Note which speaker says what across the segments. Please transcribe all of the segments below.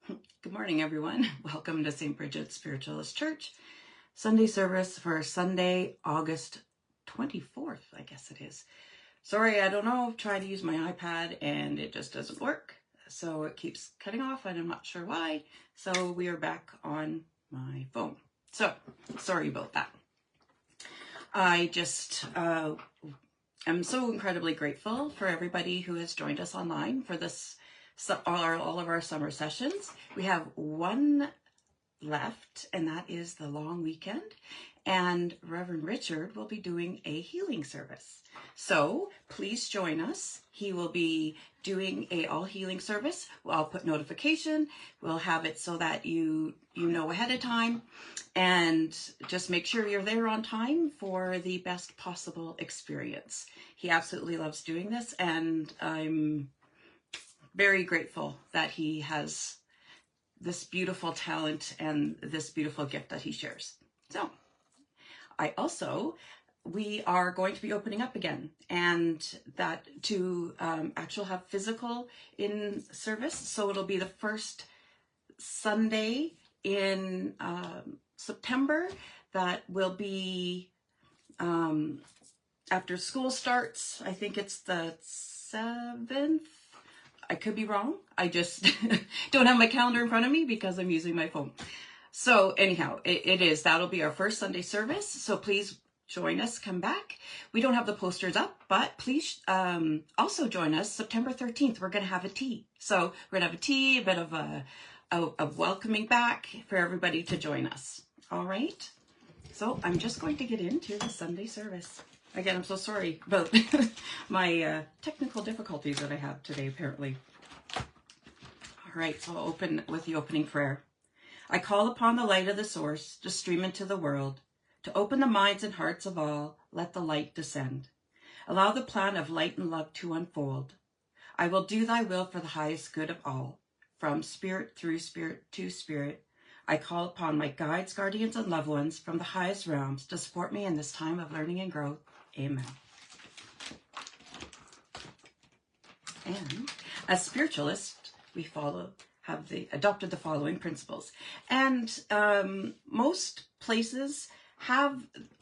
Speaker 1: Good morning, everyone. Welcome to St. Bridget's Spiritualist Church Sunday service for Sunday, August 24th, I guess it is. Sorry, I don't know. I've tried to use my iPad and it just doesn't work. So it keeps cutting off and I'm not sure why. So we are back on my phone. So sorry about that. I just am so incredibly grateful for everybody who has joined us online for this. So all of our summer sessions. We have one left, and that is the long weekend. And Reverend Richard will be doing a healing service. So please join us. He will be doing a all healing service. I'll put notification. We'll have it so that you know ahead of time. And just make sure you're there on time for the best possible experience. He absolutely loves doing this, and I'm very grateful that he has this beautiful talent and this beautiful gift that he shares. So we are going to be opening up again, and that to actually have physical in service. So it'll be the first Sunday in September. That will be after school starts. I think it's the 7th. I could be wrong. I just don't have my calendar in front of me because I'm using my phone. So anyhow, that'll be our first Sunday service. So please join us, come back. We don't have the posters up, but please also join us September 13th. We're going to have a tea. So we're going to have a tea, a bit of a welcoming back for everybody to join us. All right. So I'm just going to get into the Sunday service. Again, I'm so sorry about my technical difficulties that I have today, apparently. All right, so I'll open with the opening prayer. I call upon the light of the source to stream into the world, to open the minds and hearts of all. Let the light descend. Allow the plan of light and love to unfold. I will do thy will for the highest good of all. From spirit through spirit to spirit, I call upon my guides, guardians, and loved ones from the highest realms to support me in this time of learning and growth. Amen. And as spiritualists, we adopted the following principles. And most places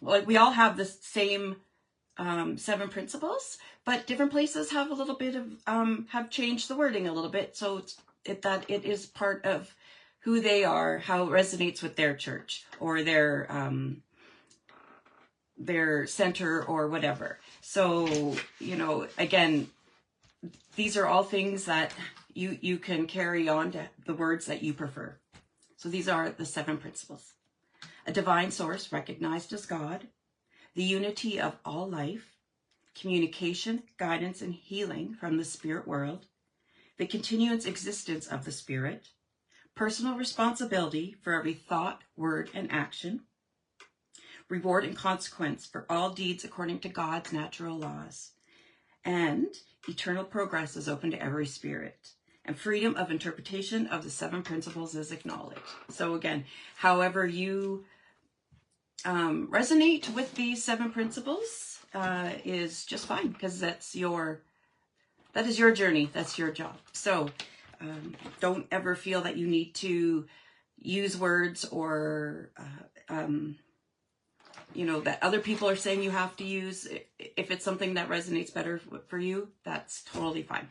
Speaker 1: we all have the same 7 principles, but different places have a little bit of, have changed the wording a little bit. So that it is part of who they are, how it resonates with their church or their center or whatever. So, again, these are all things that you can carry on to the words that you prefer. So these are the 7 principles. A divine source recognized as God, the unity of all life, communication, guidance, and healing from the spirit world, the continuous existence of the spirit, personal responsibility for every thought, word, and action, reward and consequence for all deeds according to God's natural laws, and eternal progress is open to every spirit, and freedom of interpretation of the 7 principles is acknowledged. So again, however you resonate with these 7 principles is just fine, because that is your journey, that's your job. So don't ever feel that you need to use words or that other people are saying you have to use. If it's something that resonates better for you, that's totally fine.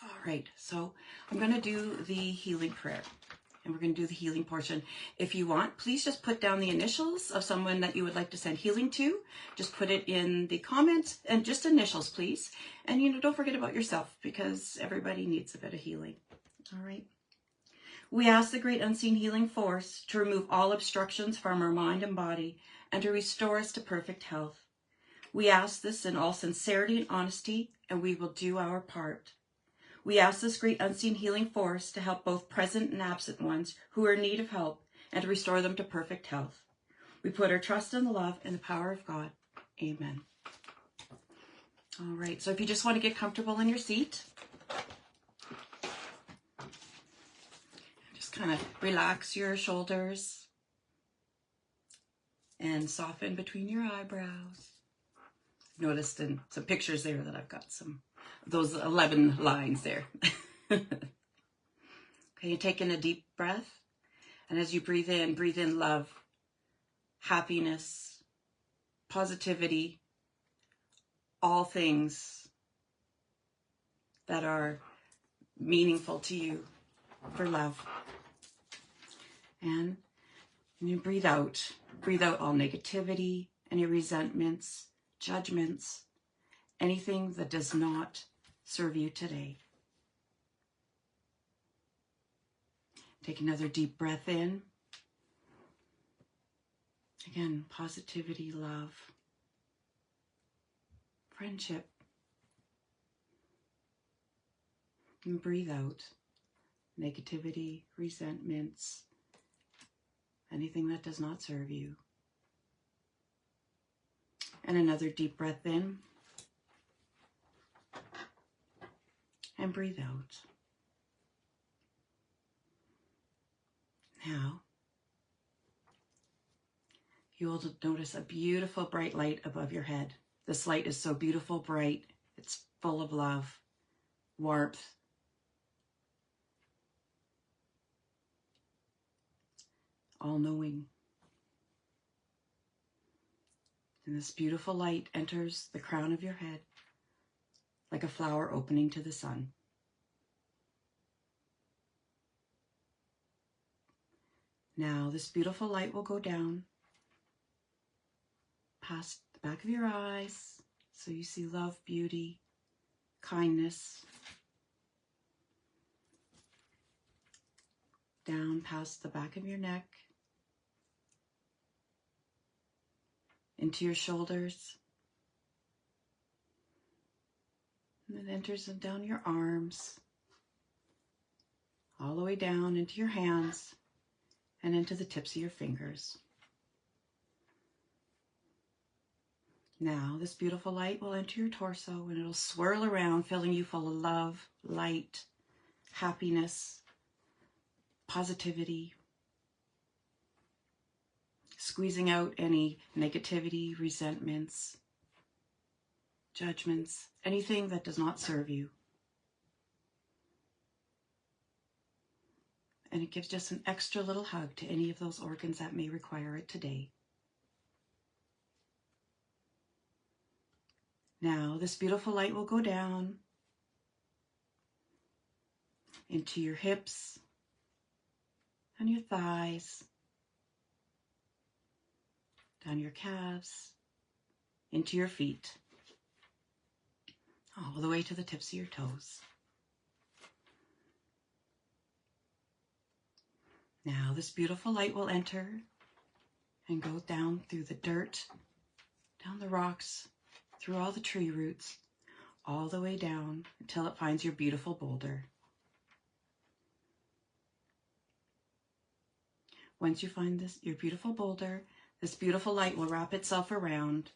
Speaker 1: All right, so I'm going to do the healing prayer, and we're going to do the healing portion. If you want, please just put down the initials of someone that you would like to send healing to. Just put it in the comments, and just initials, please. And, don't forget about yourself, because everybody needs a bit of healing. All right. We ask the great unseen healing force to remove all obstructions from our mind and body and to restore us to perfect health. We ask this in all sincerity and honesty, and we will do our part. We ask this great unseen healing force to help both present and absent ones who are in need of help and to restore them to perfect health. We put our trust in the love and the power of God. Amen. All right, so if you just want to get comfortable in your seat, kind of relax your shoulders and soften between your eyebrows. Noticed in some pictures there that I've got some of those 11 lines there. Okay, you take in a deep breath. And as you breathe in love, happiness, positivity, all things that are meaningful to you for love. And you breathe out all negativity, any resentments, judgments, anything that does not serve you today. Take another deep breath in. Again, positivity, love, friendship. And breathe out negativity, resentments, anything that does not serve you. And another deep breath in. And breathe out. Now, you will notice a beautiful bright light above your head. This light is so beautiful, bright. It's full of love, warmth. All-knowing. And this beautiful light enters the crown of your head like a flower opening to the sun. Now, this beautiful light will go down past the back of your eyes, so you see love, beauty, kindness. Down past the back of your neck, into your shoulders, and it enters down your arms, all the way down into your hands, and into the tips of your fingers. Now, this beautiful light will enter your torso, and it'll swirl around, filling you full of love, light, happiness, positivity, squeezing out any negativity, resentments, judgments, anything that does not serve you. And it gives just an extra little hug to any of those organs that may require it today. Now, this beautiful light will go down into your hips and your thighs, down your calves, into your feet, all the way to the tips of your toes. Now, this beautiful light will enter and go down through the dirt, down the rocks, through all the tree roots, all the way down until it finds your beautiful boulder. Once you find your beautiful boulder, this beautiful light will wrap itself around,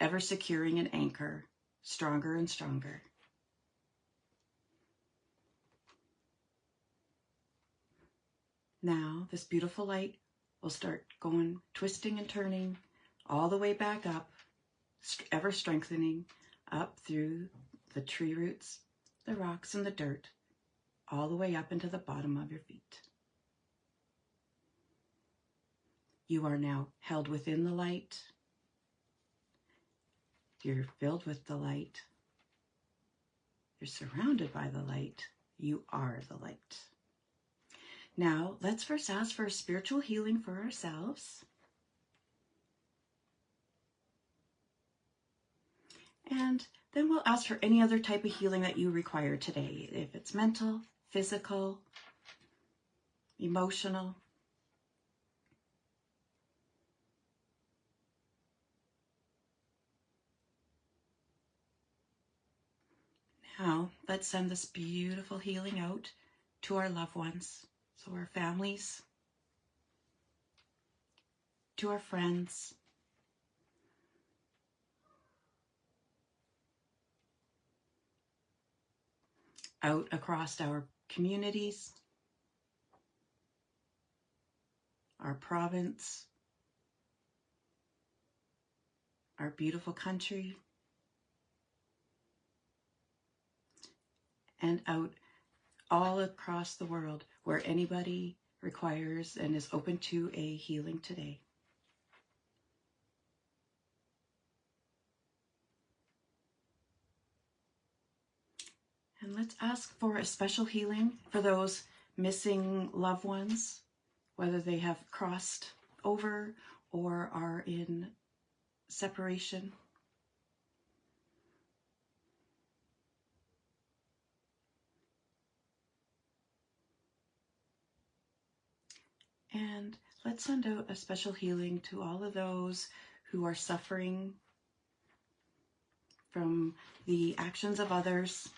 Speaker 1: ever securing an anchor, stronger and stronger. Now, this beautiful light will start going, twisting and turning all the way back up, ever strengthening up through the tree roots, the rocks, and the dirt, all the way up into the bottom of your feet. You are now held within the light. You're filled with the light. You're surrounded by the light. You are the light. Now, let's first ask for a spiritual healing for ourselves. And then we'll ask for any other type of healing that you require today, if it's mental, physical, emotional. Now, let's send this beautiful healing out to our loved ones, so our families, to our friends, out across our communities, our province, our beautiful country, and out all across the world where anybody requires and is open to a healing today. And let's ask for a special healing for those missing loved ones, whether they have crossed over or are in separation. And let's send out a special healing to all of those who are suffering from the actions of others.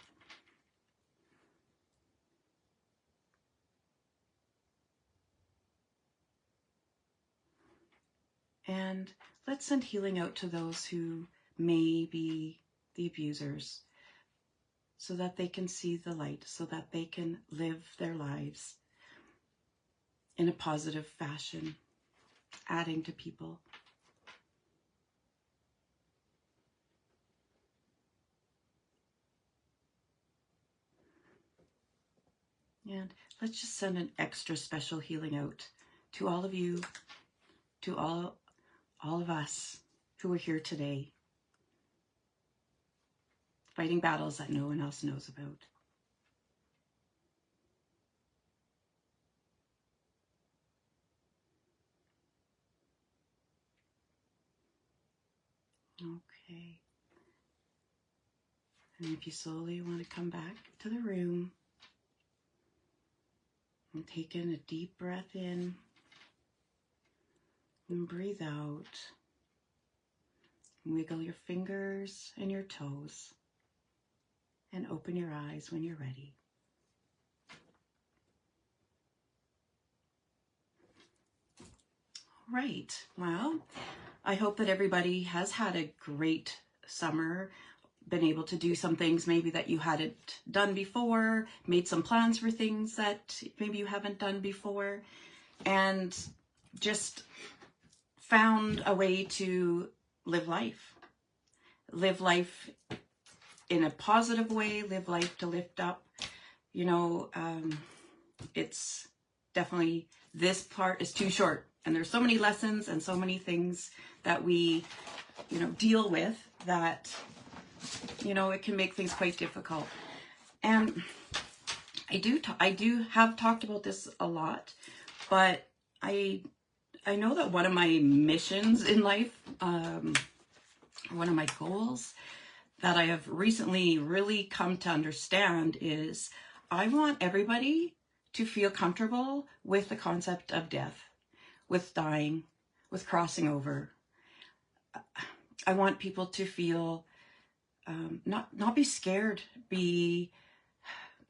Speaker 1: And let's send healing out to those who may be the abusers, so that they can see the light, so that they can live their lives in a positive fashion, adding to people. And let's just send an extra special healing out to all of you, to all of us who are here today, fighting battles that no one else knows about. Okay. And if you slowly want to come back to the room and take in a deep breath in and breathe out. Wiggle your fingers and your toes and open your eyes when you're ready. Right. Well, I hope that everybody has had a great summer, been able to do some things maybe that you hadn't done before, made some plans for things that maybe you haven't done before, and just found a way to live life. Live life in a positive way, live life to lift up. You know, it's definitely, this part is too short. And there's so many lessons and so many things that we, deal with that, it can make things quite difficult. And I do have talked about this a lot, but I know that one of my missions in life, one of my goals that I have recently really come to understand is I want everybody to feel comfortable with the concept of death, with dying, with crossing over. I want people to feel, not be scared,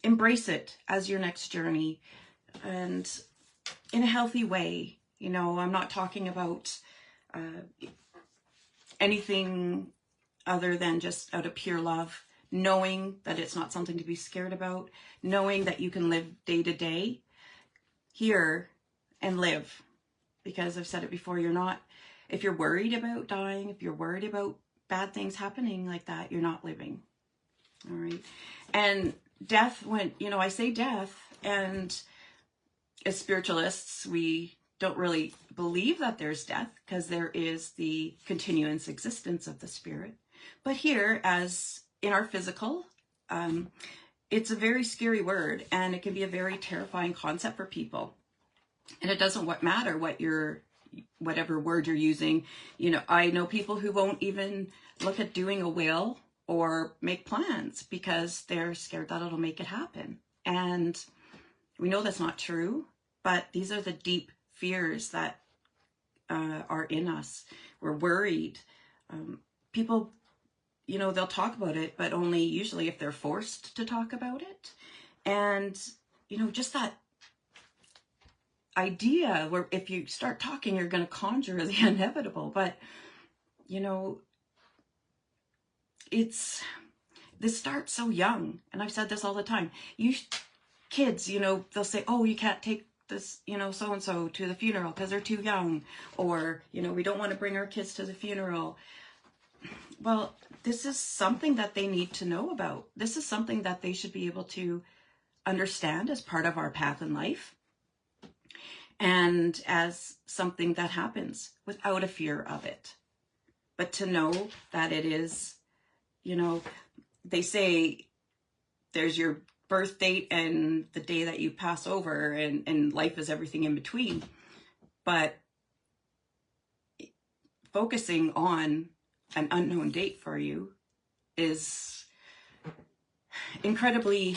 Speaker 1: embrace it as your next journey, and in a healthy way. I'm not talking about anything other than just out of pure love, knowing that it's not something to be scared about, knowing that you can live day to day here and live. Because I've said it before, if you're worried about dying, if you're worried about bad things happening like that, you're not living. All right. And death, when, I say death, and as spiritualists, we don't really believe that there's death, because there is the continuous existence of the spirit. But here, as in our physical, it's a very scary word, and it can be a very terrifying concept for people. And it doesn't matter whatever word you're using. I know people who won't even look at doing a will or make plans because they're scared that it'll make it happen. And we know that's not true, but these are the deep fears that are in us. We're worried. People, they'll talk about it, but only usually if they're forced to talk about it. And, just that idea where if you start talking, you're going to conjure the inevitable. But, this starts so young. And I've said this all the time. Kids, they'll say, oh, you can't take this, so-and-so to the funeral because they're too young. Or, we don't want to bring our kids to the funeral. Well, this is something that they need to know about. This is something that they should be able to understand as part of our path in life, and as something that happens without a fear of it. But to know that it is, you know, they say there's your birth date and the day that you pass over, and life is everything in between. But focusing on an unknown date for you is incredibly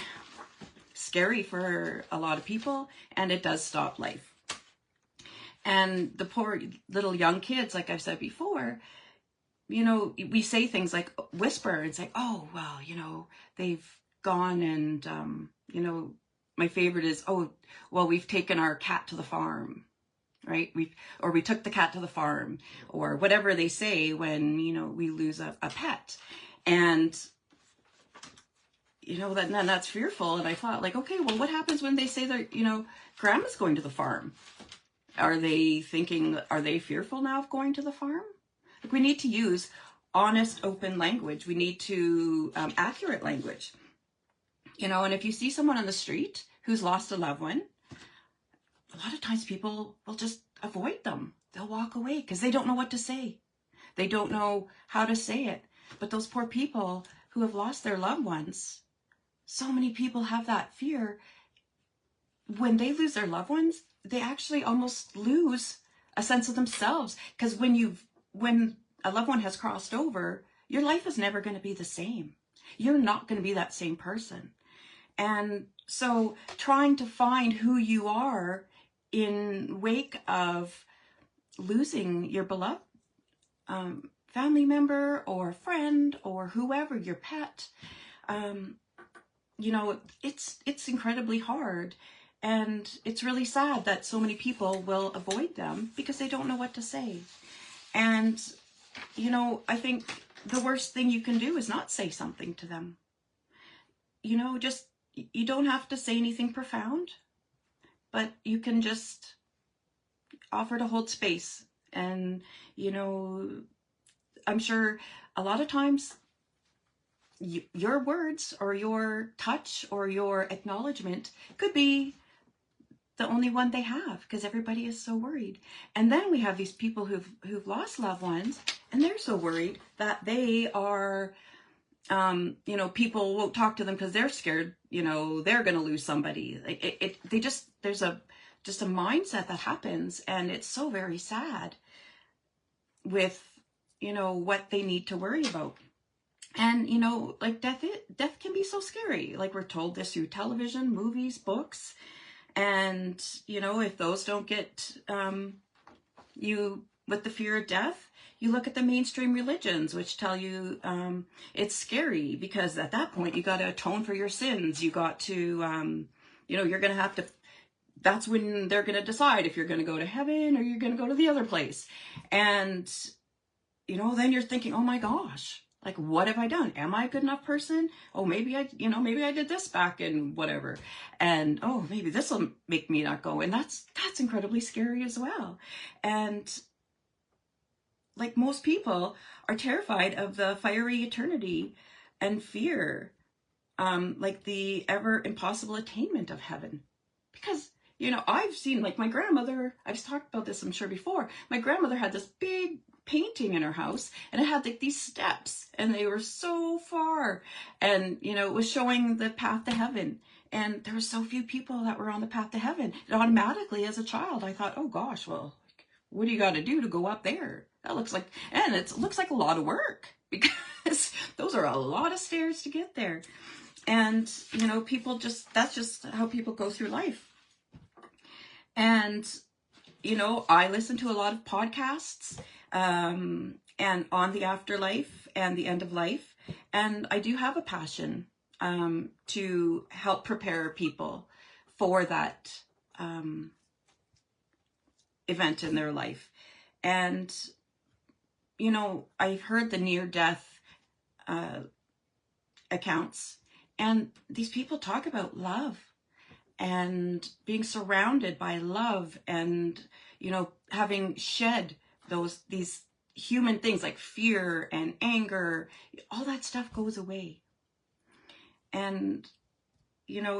Speaker 1: scary for a lot of people, and it does stop life. And the poor little young kids, like I've said before, you know, we say things like whisper and say, oh, well, you know, they've gone and, you know, my favorite is, oh, well, we've taken our cat to the farm, right? We took the cat to the farm, or whatever they say when, you know, we lose a pet. And, you know, that's fearful. And I thought, like, okay, well, what happens when they say that, you know, grandma's going to the farm? Are they fearful now of going to the farm? Like, we need to use honest, open language. We need to, accurate language. You know, and if you see someone on the street who's lost a loved one, a lot of times people will just avoid them. They'll walk away because they don't know what to say. They don't know how to say it. But those poor people who have lost their loved ones, so many people have that fear. When they lose their loved ones, they actually almost lose a sense of themselves. Because when a loved one has crossed over, your life is never going to be the same. You're not going to be that same person. And so trying to find who you are in wake of losing your beloved family member or friend or whoever, your pet, you know, it's incredibly hard. And it's really sad that so many people will avoid them because they don't know what to say. And, you know, I think the worst thing you can do is not say something to them. You know, just, you don't have to say anything profound, but you can just offer to hold space. And, you know, I'm sure a lot of times your words or your touch or your acknowledgement could be the only one they have, because everybody is so worried. And then we have these people who've lost loved ones, and they're so worried that they are, you know, people won't talk to them because they're scared, you know, they're going to lose somebody. Like there's just a mindset that happens, and it's so very sad with, you know, what they need to worry about. And, you know, like death can be so scary. Like, we're told this through television, movies, books. And, you know, if those don't get you with the fear of death, you look at the mainstream religions, which tell you it's scary because at that point you got to atone for your sins. You got to, you know, you're going to have to, that's when they're going to decide if you're going to go to heaven or you're going to go to the other place. And, you know, then you're thinking, oh my gosh, like, what have I done? Am I a good enough person? Oh, maybe I did this back in whatever. And, oh, maybe this will make me not go. And that's incredibly scary as well. And like, most people are terrified of the fiery eternity and fear, like the ever impossible attainment of heaven. Because, you know, I've seen, like, my grandmother, I've talked about this, I'm sure, before. My grandmother had this big painting in her house, and it had like these steps, and they were so far, and, you know, it was showing the path to heaven, and there were so few people that were on the path to heaven. And automatically, as a child, I thought, oh gosh, well, what do you got to do to go up there? That looks like, and it looks like a lot of work, because those are a lot of stairs to get there. And, you know, people that's just how people go through life. And, you know, I listen to a lot of podcasts, and on the afterlife and the end of life. And I do have a passion, to help prepare people for that, event in their life. And, you know, I've heard the near-death, accounts, and these people talk about love and being surrounded by love, and, you know, having shed these human things like fear and anger. All that stuff goes away. And you know,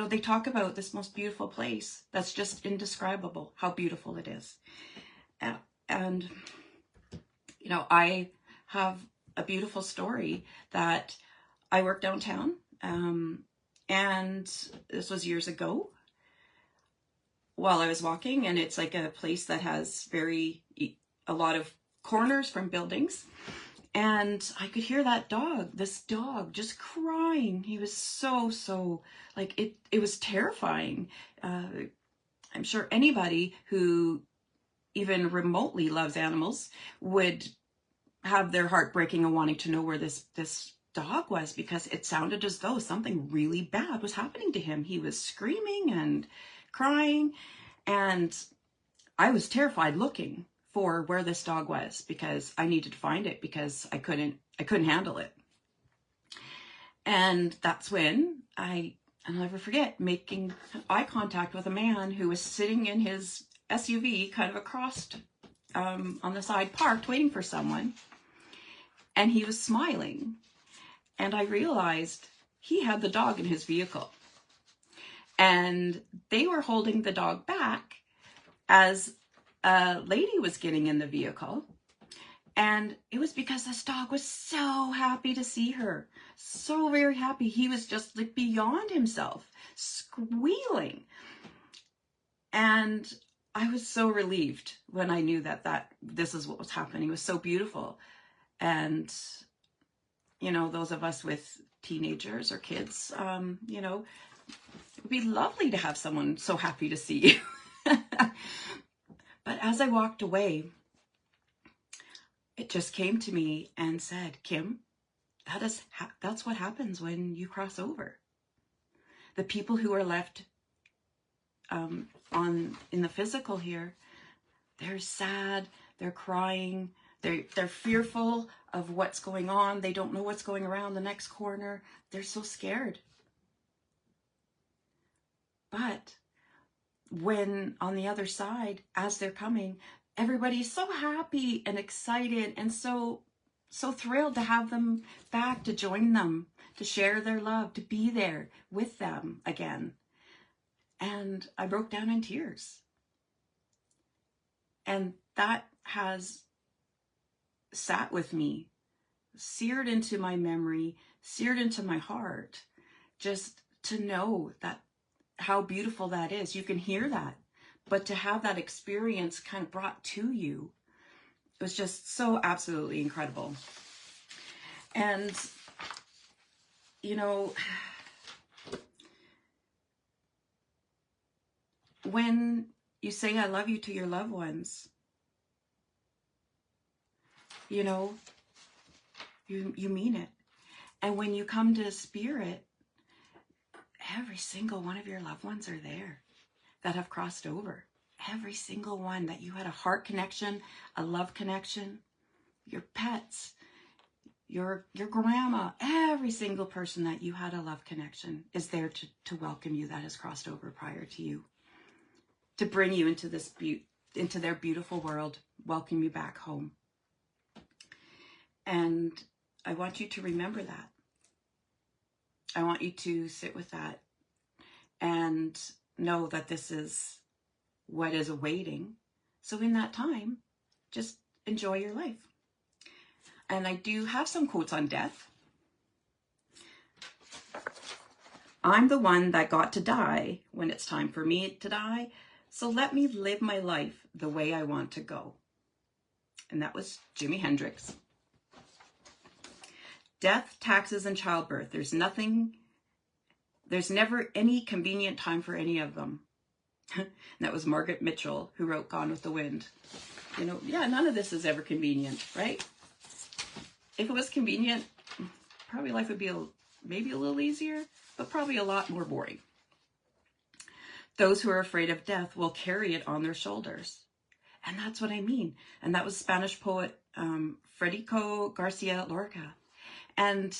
Speaker 1: they talk about this most beautiful place that's just indescribable, how beautiful it is. And, you know, I have a beautiful story that I work downtown, and this was years ago while I was walking, and it's like a place that has a lot of corners from buildings. And I could hear this dog just crying. He was so, like, it was terrifying. I'm sure anybody who even remotely loves animals would have their heart breaking and wanting to know where this dog was, because it sounded as though something really bad was happening to him. He was screaming and crying, and I was terrified looking for where this dog was, because I needed to find it, because I couldn't handle it. And that's when I'll never forget making eye contact with a man who was sitting in his SUV kind of across on the side, parked, waiting for someone. And he was smiling. And I realized he had the dog in his vehicle. And they were holding the dog back as a lady was getting in the vehicle. And it was because this dog was so happy to see her. So very happy. He was just like beyond himself, squealing. And I was so relieved when I knew that this is what was happening. It was so beautiful. And, you know, those of us with teenagers or kids, you know, it would be lovely to have someone so happy to see you. But as I walked away, it just came to me and said, Kim, that's what happens when you cross over. The people who are left in the physical here, they're sad, they're crying, they're fearful of what's going on. They don't know what's going around the next corner. They're so scared. But when on the other side, as they're coming, everybody's so happy and excited and so thrilled to have them back, to join them, to share their love, to be there with them again. And I broke down in tears. And that has sat with me, seared into my memory, seared into my heart, just to know that how beautiful that is. You can hear that, but to have that experience kind of brought to you, it was just so absolutely incredible. And, you know, when you say I love you to your loved ones, you know, you mean it. And when you come to Spirit, every single one of your loved ones are there that have crossed over. Every single one that you had a heart connection, a love connection, your pets, your grandma, every single person that you had a love connection is there to welcome you, that has crossed over prior to you, to bring you into into their beautiful world, welcome you back home. And I want you to remember that. I want you to sit with that and know that this is what is awaiting. So in that time, just enjoy your life. And I do have some quotes on death. I'm the one that got to die when it's time for me to die. So let me live my life the way I want to go. And that was Jimi Hendrix. Death, taxes, and childbirth. There's never any convenient time for any of them. And that was Margaret Mitchell, who wrote Gone with the Wind. You know, yeah, none of this is ever convenient, right? If it was convenient, probably life would be maybe a little easier, but probably a lot more boring. Those who are afraid of death will carry it on their shoulders. And that's what I mean. And that was Spanish poet Federico Garcia Lorca. And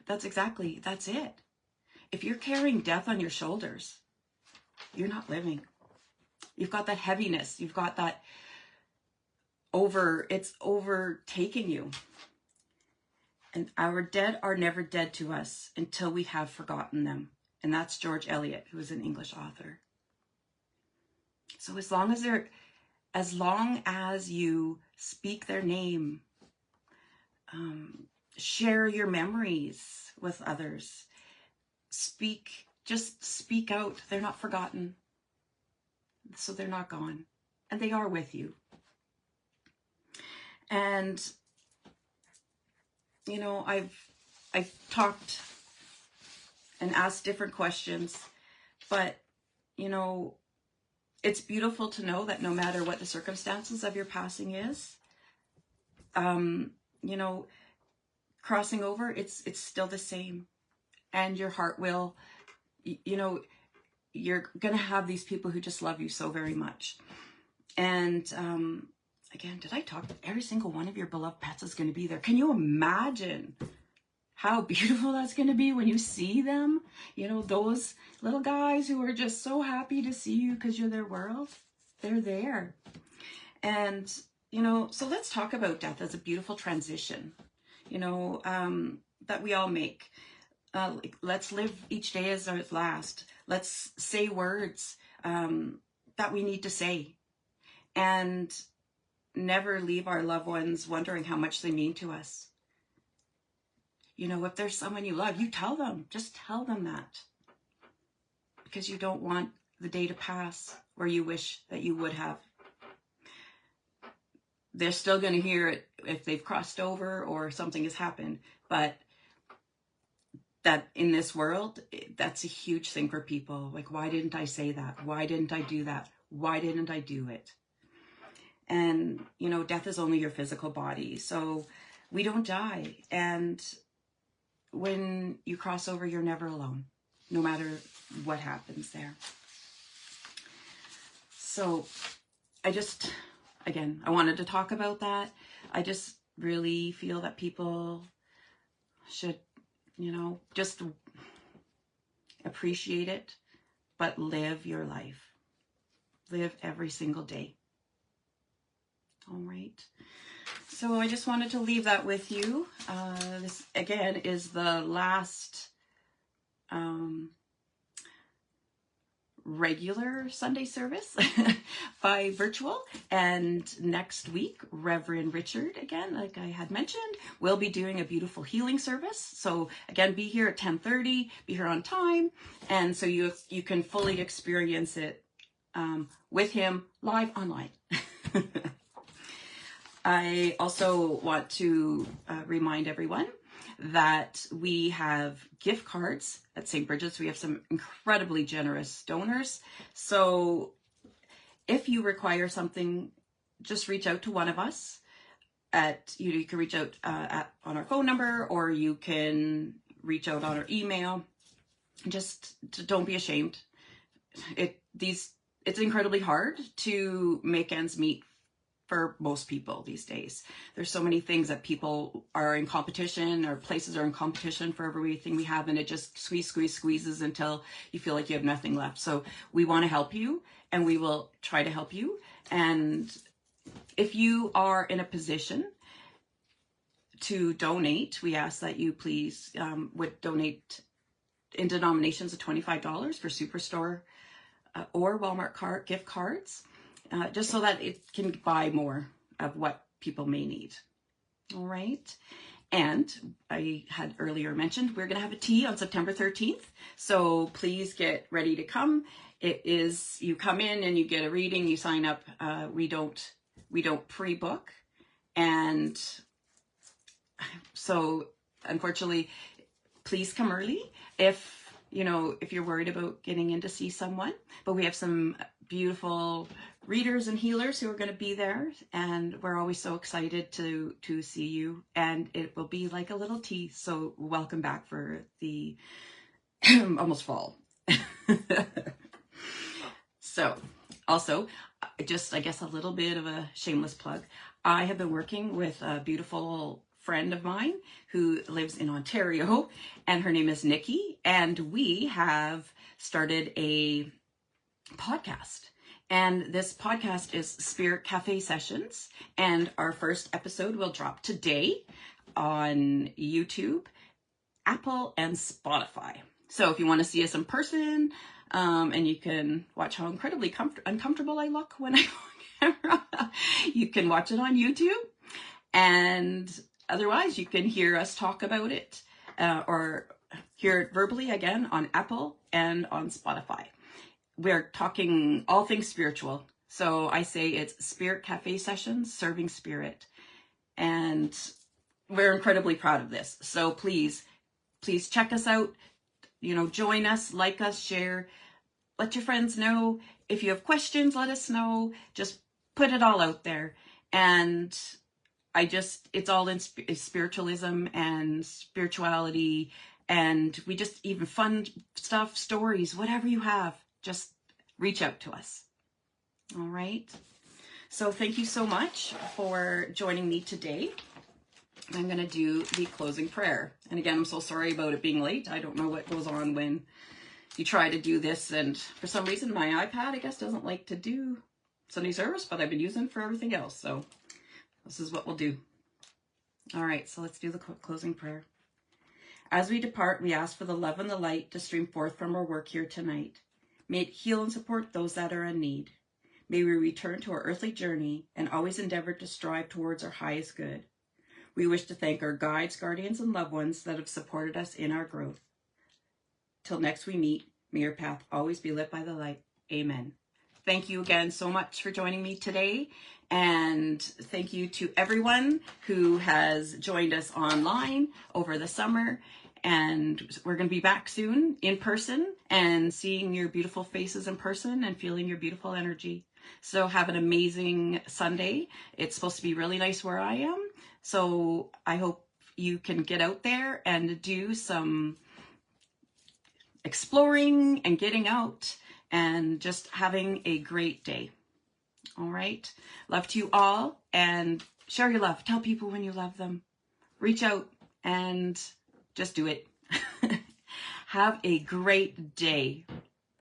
Speaker 1: that's it. If you're carrying death on your shoulders, you're not living. You've got that heaviness. You've got that it's overtaking you. And our dead are never dead to us until we have forgotten them. And that's George Eliot, who was an English author. So as long as you speak their name, share your memories with others, just speak out. They're not forgotten. So they're not gone. And they are with you. And, you know, I've talked and asked different questions, but, you know, it's beautiful to know that no matter what the circumstances of your passing is, you know, crossing over, it's still the same. And your heart will, you know, you're going to have these people who just love you so very much. And again, did I talk? Every single one of your beloved pets is going to be there. Can you imagine how beautiful that's going to be when you see them? You know, those little guys who are just so happy to see you because you're their world. They're there. And, you know, so let's talk about death as a beautiful transition, you know, that we all make. Let's live each day as our last. Let's say words that we need to say. And never leave our loved ones wondering how much they mean to us. You know, if there's someone you love, you tell them. Just tell them that. Because you don't want the day to pass where you wish that you would have. They're still going to hear it if they've crossed over or something has happened. But that in this world, that's a huge thing for people. Like, why didn't I say that? Why didn't I do that? Why didn't I do it? And, you know, death is only your physical body. So we don't die. And when you cross over, you're never alone, no matter what happens there. So again, I wanted to talk about that. I just really feel that people should, you know, just appreciate it, but live your life. Live every single day. All right. So I just wanted to leave that with you. This, again, is the last regular Sunday service by virtual. And next week, Reverend Richard, again, like I had mentioned, will be doing a beautiful healing service. So again, be here at 10:30, be here on time. And so you can fully experience it with him live online. I also want to remind everyone that we have gift cards at St. Bridget's. We have some incredibly generous donors. So if you require something, just reach out to one of us. You can reach out on our phone number, or you can reach out on our email. Just don't be ashamed. It's incredibly hard to make ends meet for most people these days. There's so many things that people are in competition, or places are in competition for everything we have, and it just squeezes until you feel like you have nothing left. So we want to help you, and we will try to help you. And if you are in a position to donate, we ask that you please would donate in denominations of $25 for Superstore or Walmart gift cards. Just so that it can buy more of what people may need. All right. And I had earlier mentioned we're going to have a tea on September 13th. So please get ready to come. You come in and you get a reading, you sign up. We don't pre-book. And so unfortunately, please come early if you're worried about getting in to see someone. But we have some beautiful readers and healers who are going to be there, and we're always so excited to see you. And it will be like a little tea. So welcome back for the almost fall. So also, just I guess a little bit of a shameless plug. I have been working with a beautiful friend of mine who lives in Ontario, and her name is Nikki, and we have started a podcast. And this podcast is Spirit Cafe Sessions, and our first episode will drop today. on YouTube, Apple, and Spotify. So if you want to see us in person, and you can watch how incredibly uncomfortable I look when I on camera, you can watch it on YouTube. And otherwise, you can hear us talk about it, or hear it verbally again on Apple and on Spotify. We're talking all things spiritual. So I say it's Spirit Cafe Sessions, Serving Spirit. And we're incredibly proud of this. So please check us out. Join us, like us, share, let your friends know. If you have questions, let us know. Just put it all out there. And it's all in spiritualism and spirituality, and we just even fun stuff, stories, whatever you have, just reach out to us. All right. So thank you so much for joining me today. I'm going to do the closing prayer. And again, I'm so sorry about it being late. I don't know what goes on when you try to do this. And for some reason, my iPad, I guess, doesn't like to do Sunday service, but I've been using it for everything else. So this is what we'll do. All right, so let's do the closing prayer. As we depart, we ask for the love and the light to stream forth from our work here tonight. May it heal and support those that are in need. May we return to our earthly journey and always endeavor to strive towards our highest good. We wish to thank our guides, guardians, and loved ones that have supported us in our growth. Till next we meet, may your path always be lit by the light. Amen. Thank you again so much for joining me today. And thank you to everyone who has joined us online over the summer. And we're going to be back soon in person and seeing your beautiful faces in person and feeling your beautiful energy. So have an amazing Sunday. It's supposed to be really nice where I am. So I hope you can get out there and do some exploring and getting out and just having a great day. All right. Love to you all, and share your love. Tell people when you love them. Reach out and just do it. Have a great day.